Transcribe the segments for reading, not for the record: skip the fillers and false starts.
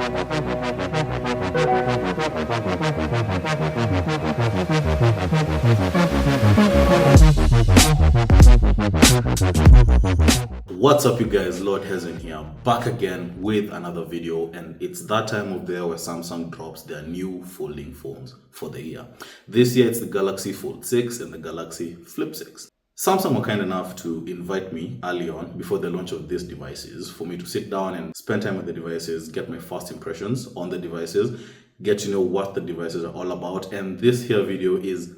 What's up, you guys? Lord Hezen here, back again with another video, and it's that time of the year where Samsung drops their new folding phones for the year. This year it's the Galaxy Fold 6 and the Galaxy Flip 6. Samsung were kind enough to invite me early on before the launch of these devices for me to sit down and spend time with the devices, get my first impressions on the devices, get to know what the devices are all about, and this here video is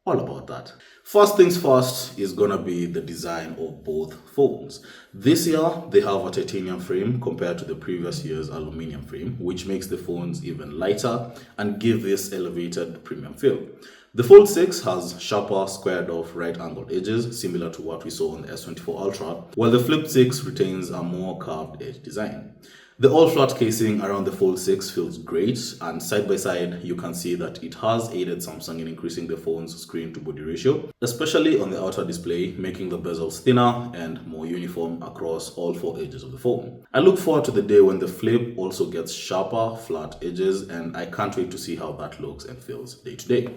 all about that. First things first is gonna be the design of both phones. This year they have a titanium frame compared to the previous year's aluminum frame, which makes the phones even lighter and give this elevated premium feel. The Fold 6 has sharper squared off right angled edges similar to what we saw on the S24 Ultra, while the Flip 6 retains a more curved edge design. The all-flat casing around the Fold 6 feels great, and side by side you can see that it has aided Samsung in increasing the phone's screen to body ratio, especially on the outer display, making the bezels thinner and more uniform across all four edges of the phone. I look forward to the day when the Flip also gets sharper, flat edges, and I can't wait to see how that looks and feels day to day.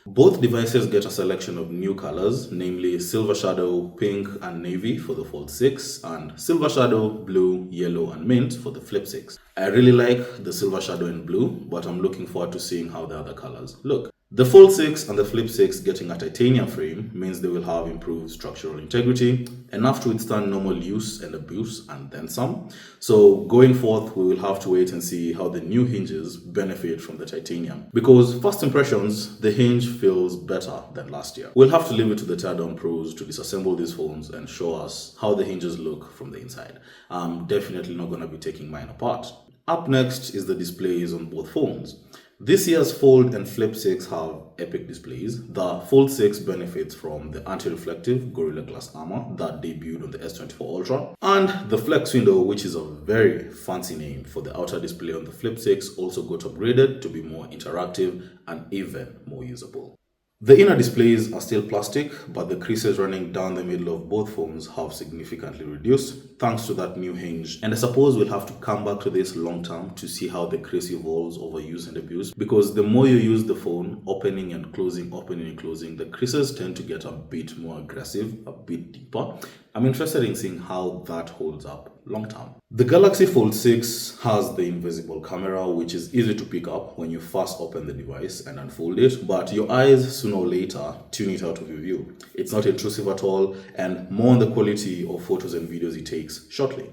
Both devices get a selection of new colors, namely Silver Shadow, Pink and Navy for the Fold 6 and Silver Shadow, Blue, Yellow and Mint for the Flip 6. I really like the Silver Shadow in blue, but I'm looking forward to seeing how the other colors look. The Fold 6 and the Flip 6 getting a titanium frame means they will have improved structural integrity, enough to withstand normal use and abuse and then some. So going forth, we will have to wait and see how the new hinges benefit from the titanium. Because first impressions, the hinge feels better than last year. We'll have to leave it to the teardown pros to disassemble these phones and show us how the hinges look from the inside. I'm definitely not going to be taking mine apart. Up next is the displays on both phones. This year's Fold and Flip 6 have epic displays. The Fold 6 benefits from the anti-reflective Gorilla Glass armor that debuted on the S24 Ultra, and the Flex window, which is a very fancy name for the outer display on the Flip 6, also got upgraded to be more interactive and even more usable. The inner displays are still plastic, but the creases running down the middle of both phones have significantly reduced thanks to that new hinge. And I suppose we'll have to come back to this long term to see how the crease evolves over use and abuse, because the more you use the phone, opening and closing, the creases tend to get a bit more aggressive, a bit deeper. I'm interested in seeing how that holds up long term. The Galaxy Fold 6 has the invisible camera, which is easy to pick up when you first open the device and unfold it, but your eyes sooner or later tune it out of your view. It's not intrusive at all, and more on the quality of photos and videos it takes shortly.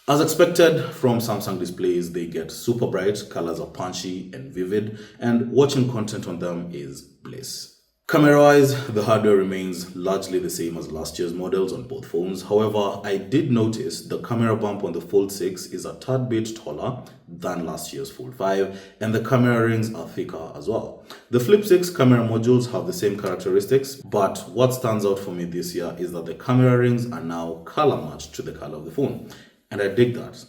As expected from Samsung displays, they get super bright, colors are punchy and vivid, and watching content on them is bliss. Camera-wise, the hardware remains largely the same as last year's models on both phones. However, I did notice the camera bump on the Fold 6 is a tad bit taller than last year's Fold 5, and the camera rings are thicker as well. The Flip 6 camera modules have the same characteristics, but what stands out for me this year is that the camera rings are now color matched to the color of the phone, and I dig that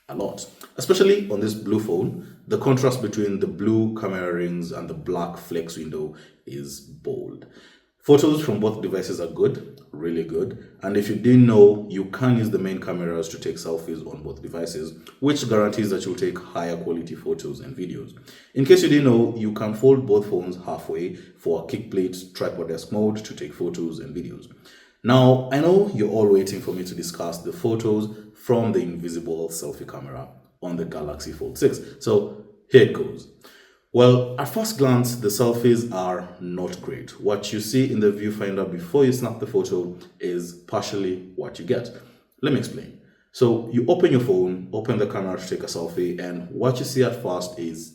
a lot. Especially on this blue phone, the contrast between the blue camera rings and the black flex window is bold. Photos from both devices are good, really good, and if you didn't know, you can use the main cameras to take selfies on both devices, which guarantees that you'll take higher quality photos and videos. In case you didn't know, you can fold both phones halfway for a kick plate tripod desk mode to take photos and videos. Now, I know you're all waiting for me to discuss the photos from the invisible selfie camera on the Galaxy Fold 6. So here it goes. Well, at first glance, the selfies are not great. What you see in the viewfinder before you snap the photo is partially what you get. Let me explain. So you open your phone, open the camera to take a selfie, and what you see at first is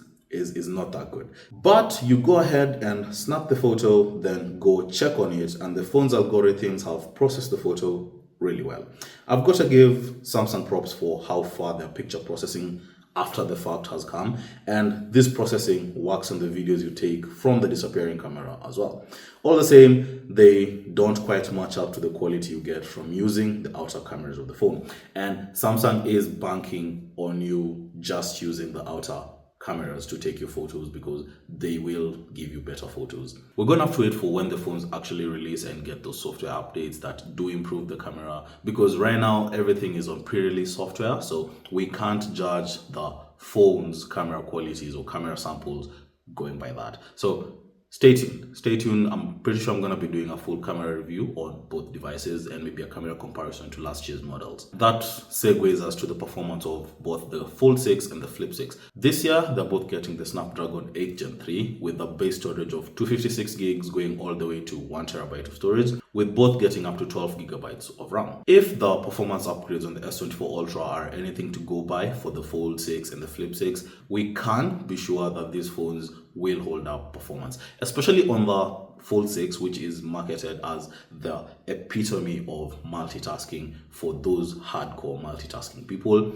not that good. But you go ahead and snap the photo, then go check on it, and the phone's algorithms have processed the photo really well. I've got to give Samsung props for how far their picture processing after the fact has come, and this processing works on the videos you take from the disappearing camera as well. All the same, they don't quite match up to the quality you get from using the outer cameras of the phone, and Samsung is banking on you just using the outer cameras to take your photos because they will give you better photos. We're gonna have to wait for when the phones actually release and get those software updates that do improve the camera, because right now everything is on pre-release software, so we can't judge the phone's camera qualities or camera samples going by that. So stay tuned. I'm pretty sure I'm going to be doing a full camera review on both devices and maybe a camera comparison to last year's models. That segues us to the performance of both the Fold6 and the Flip6. This year they're both getting the Snapdragon 8 Gen 3 with a base storage of 256 gigs going all the way to 1 terabyte of storage, with both getting up to 12 gigabytes of RAM. If the performance upgrades on the S24 Ultra are anything to go by for the Fold6 and the Flip6, we can be sure that these phones will hold up performance, especially on the Fold6, which is marketed as the epitome of multitasking for those hardcore multitasking people.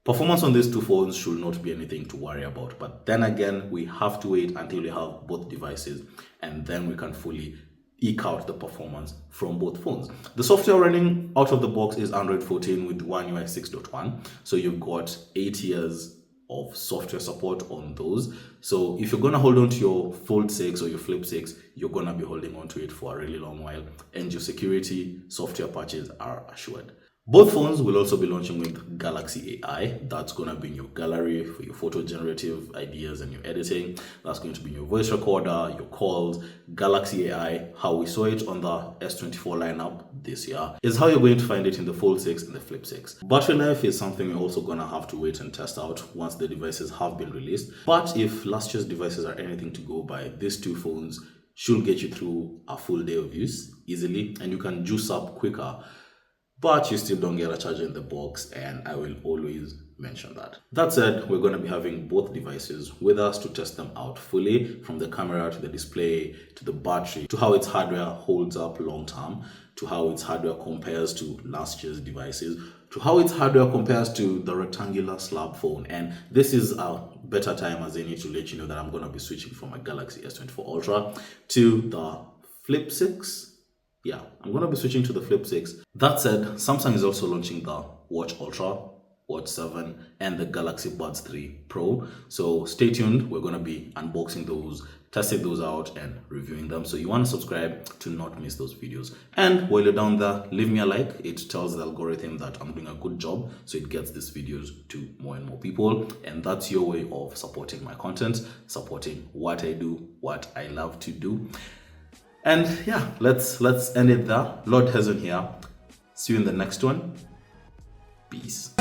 Performance on these two phones should not be anything to worry about, but then again, we have to wait until we have both devices and then we can fully eke out the performance from both phones. The software running out of the box is Android 14 with One UI 6.1, so you've got 8 years of software support on those. So if you're gonna hold on to your Fold6 or your Flip6, you're gonna be holding on to it for a really long while, and your security software patches are assured. Both phones will also be launching with Galaxy AI. That's going to be in your gallery for your photo generative ideas and your editing. That's going to be in your voice recorder, your calls. Galaxy AI, how we saw it on the S24 lineup this year, is how you're going to find it in the Fold6 and the Flip6. Battery life is something you're also going to have to wait and test out once the devices have been released. But if last year's devices are anything to go by, these two phones should get you through a full day of use easily, and you can juice up quicker. But you still don't get a charger in the box, and I will always mention that. That said, we're going to be having both devices with us to test them out fully, from the camera to the display to the battery to how its hardware holds up long term, to how its hardware compares to last year's devices, to how its hardware compares to the rectangular slab phone. And this is a better time as any to let you know that I'm going to be switching from my Galaxy S24 Ultra to the Flip6. Yeah, I'm going to be switching to the Flip6. That said, Samsung is also launching the Watch Ultra, Watch 7, and the Galaxy Buds 3 Pro. So stay tuned. We're going to be unboxing those, testing those out, and reviewing them. So you want to subscribe to not miss those videos. And while you're down there, leave me a like. It tells the algorithm that I'm doing a good job, so it gets these videos to more and more people. And that's your way of supporting my content, supporting what I do, what I love to do. And yeah, let's end it there. Lord Hezon here. See you in the next one. Peace.